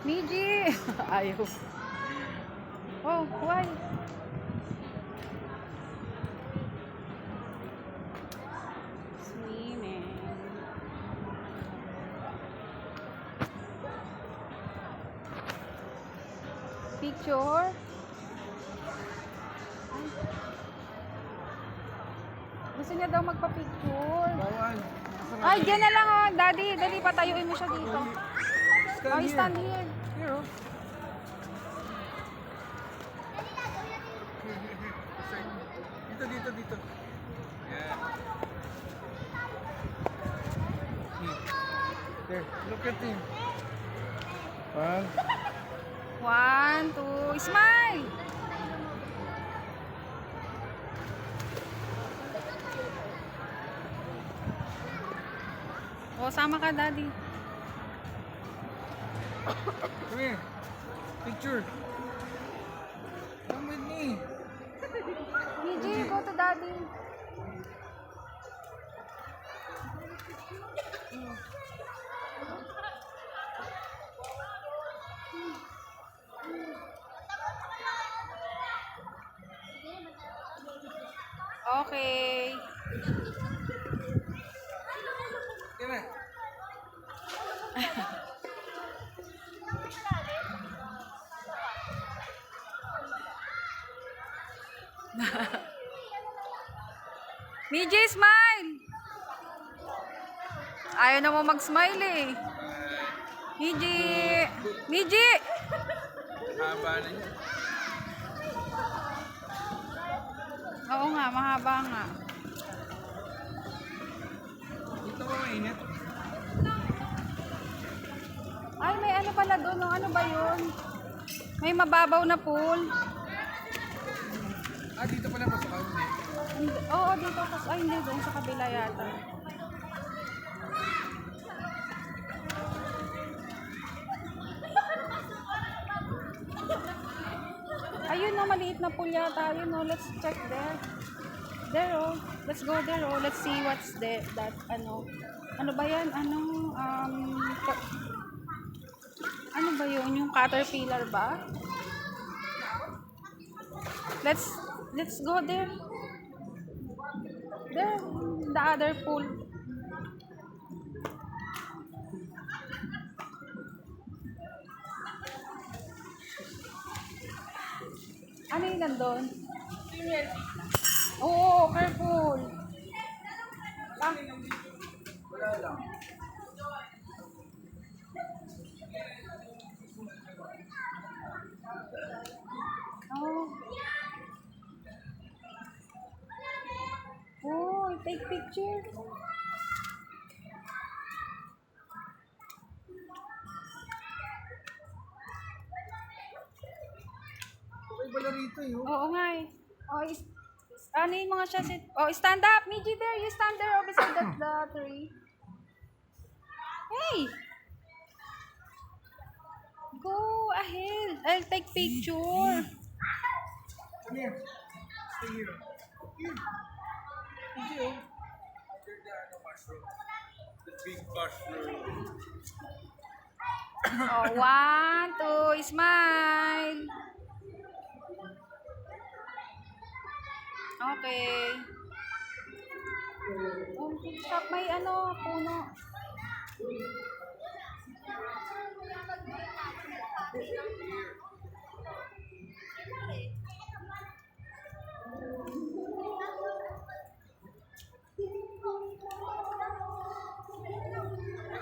Miji! Ayaw. Oh, why? Swimming. Picture? Gusto niya daw magpa-picture. Bawal. Ay, dyan na lang oh. Daddy, dali patayuin mo siya dito. Oh, stand here. Here, oh. Dito, dito. Yeah. There, look at him. One. 1, 2, smile! Oh, sama ka, Daddy. Come here. Picture. Come with me. Miji, go to Daddy. Okay. Come here. Miji, smile! Ayaw na mo mag-smile eh. Miji! Miji! Haba na niya. Oo nga, mahaba nga. Dito ba mainit? Ay, may ano pala doon. Oh. Ano ba yun? May mababaw na pool. Ah, dito pala pa sa kaunti. Oo, dito. Ay, hindi. Doon sa kabila yata. Ayun no, maliit na pool yata. Ayun no, let's check there. There oh. Let's go there oh. Let's see what's there. That, ano. Ano ba yan? Ano ba yun? Yung caterpillar ba? Let's go there. There, the other pool. Ano yung nandun? Oo, careful. Ah. Wala lang. Oh. Oh, take picture. Okay pala rito yun. Oo nga eh. Oh, ano yung mga siya? Oh, stand up. Miji there. You stand there oh, beside the tree. Hey! Go ahead. I'll take picture. Come here. Stay here. Here. Dito yun. Under the mushroom. The big mushroom. Oh, 1, 2, smile. Okay. Oh, stop. May ano, puno.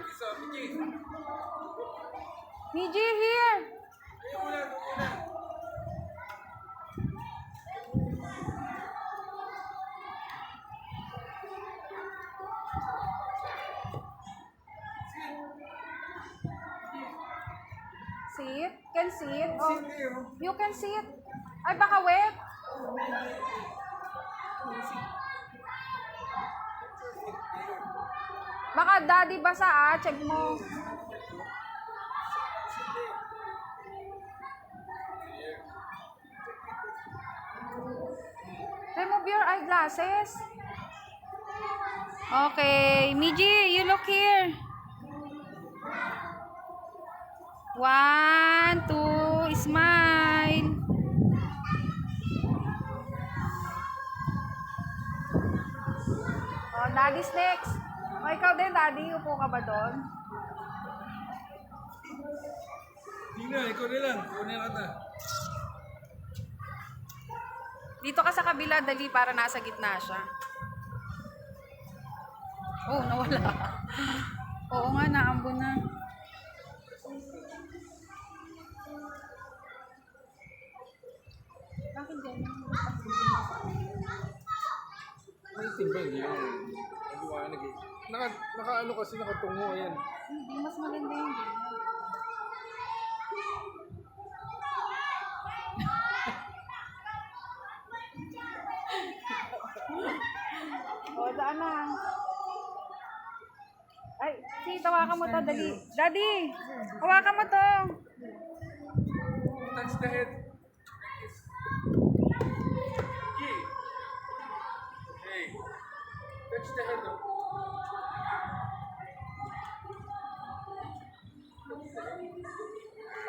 Isa, Miji. Miji, here. Ayun, ulan. See it? Can see it? Oh, Sit there. you can see it. Ay, baka wet. Baka daddy basa ah. Check mo. Remove your eyeglasses. Okay. Miji, you look here. 1, 2, smile. Oh, daddy's next. O, ikaw din, daddy. Upo ka ba doon? Hindi na, ikaw na lang. Ikaw na lang ata. Dito ka sa kabila, dali, para nasa gitna siya. Oh, nawala. Oo nga, naambo na. Bakit ganyan? May timbang yun. Naliwanag eh. Naka-ano kasi, nakatungo. Ayan. Hindi, mas maganda yung ganyan. O, daan na. Ay, si, tawakan mo to, dali. Daddy, hawakan mo to. Touch the head. Okay. Hey. Touch the head. Oh.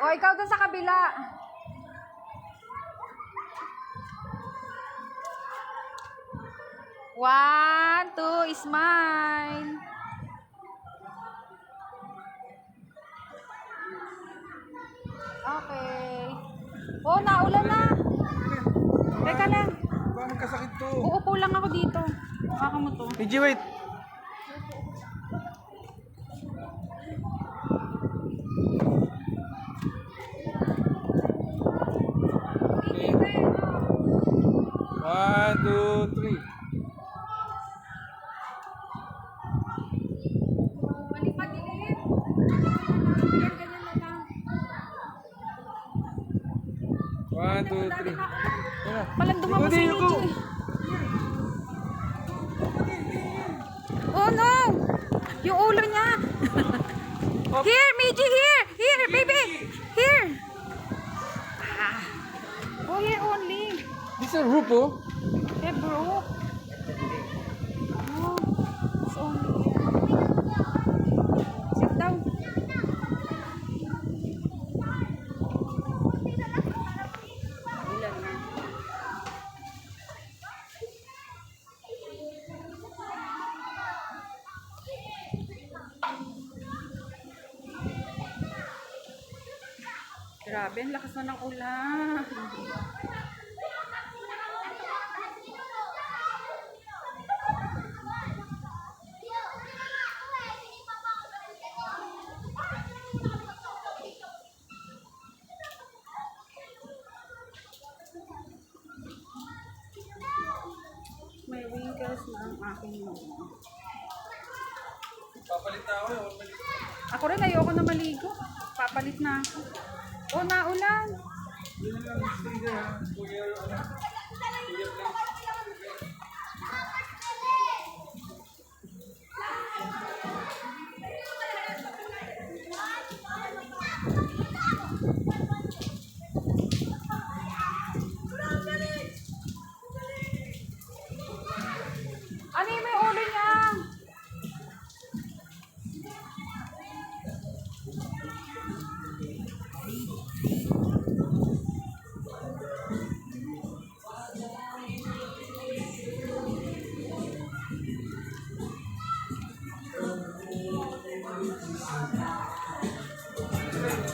O, ikaw dun sa kabila. One, two, smile. Okay. Oh, naulan na. Teka lang. Baka magkasakit to. Uupo lang ako dito. Baka mo to. PG, wait. Okay. 1, 2, 3. Balik pa dilim. Yan, ganyan na lang. 1, 2, 3. Palang dumamo si Michi. Oh no! Yung ulo niya. Here, Michi, here! Here, baby! Here! Ah. Oh, here only. This is a roof, oh. Hey, bro. Oh, it's only here. Sit down. Ilan na? Grabe, ang lakas na ng ulan. May wrinkles na ang aking noo. Papalit na ako. Papalit. Ako rin, ayoko na maligo. Papalit na ako. Oh, naulan. Yun lang ang sticker, ha. Kuya, ano. Kuya, lang. Ano yung may ulo niya?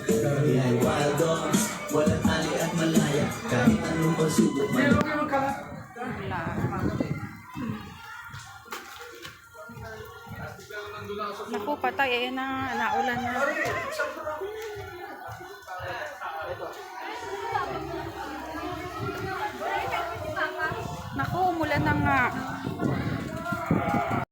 Kaya wild dogs, walang tali at malaya. Kahit anong pagsubok man. Okay, magkalat. Wala. Naku, patay. Ayan na. Naulan na. Naku, umulan na nga.